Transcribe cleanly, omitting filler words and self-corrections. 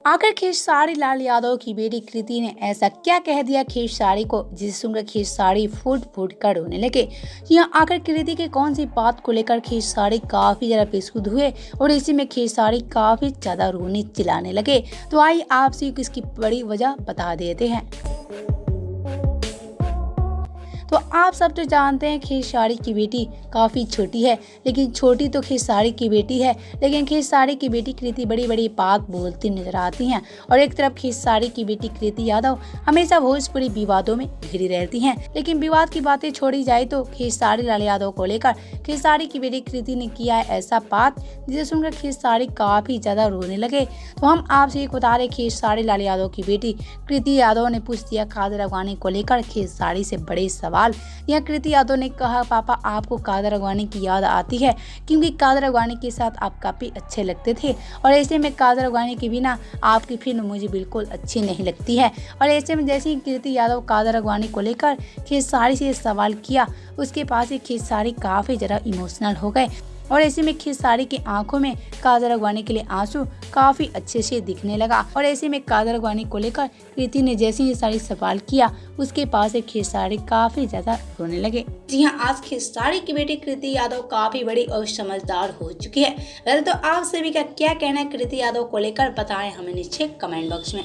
आखिर खेसारी लाल यादव की बेटी कृति ने ऐसा क्या कह दिया खेसारी को जिसे सुनकर खेसारी फूट फूट कर रोने लगे। यहाँ आखिर कृति की कौन सी बात को लेकर खेसारी काफी ज्यादा बेसुध हुए और इसी में खेसारी काफी ज्यादा रोने चिल्लाने लगे। तो आइए आपसे इसकी बड़ी वजह बता देते हैं। तो आप सब तो जानते हैं खेसारी की बेटी काफ़ी छोटी है, लेकिन छोटी तो खेसारी की बेटी है, लेकिन खेसारी की बेटी कृति बड़ी बड़ी बात बोलती नजर आती हैं। और एक तरफ खेसारी की बेटी कृति यादव हमेशा भोजपुरी विवादों में घिरी रहती हैं। लेकिन विवाद की बातें छोड़ी जाए तो खेसारी लाल यादव को लेकर खेसारी की बेटी कृति ने किया है ऐसा बात जिसे सुनकर खेसारी काफ़ी ज़्यादा रोने लगे। तो हम आपसे एक बता रहे, खेसारी लाल यादव की बेटी कृति यादव ने पूछ दिया कादर अगवानी को लेकर खेसारी से बड़े सवाल। यह कृति यादव ने कहा, पापा आपको कादर अगवानी की याद आती है क्योंकि कादर अगवानी के साथ आप काफी अच्छे लगते थे और ऐसे में कादर अगवानी के बिना आपकी फिल्म मुझे बिल्कुल अच्छी नहीं लगती है। और ऐसे में जैसे ही कृति यादव कादर अगवानी को लेकर खेसारी से सवाल किया, उसके पास ही खेसारी काफी ज्यादा इमोशनल हो गए और ऐसे में खेसारी की आंखों में कादर अगवानी के लिए आंसू काफी अच्छे से दिखने लगा। और ऐसे में कादर अगवानी को लेकर कृति ने जैसे ही सारी सवाल किया, उसके पास एक खेसारी काफी ज्यादा रोने लगे। जी हाँ, आज खेसारी की बेटी कृति यादव काफी बड़ी और समझदार हो चुकी है। वैसे तो आप सभी का क्या कहना है कृति यादव को लेकर, बताएं हमें नीचे कमेंट बॉक्स में।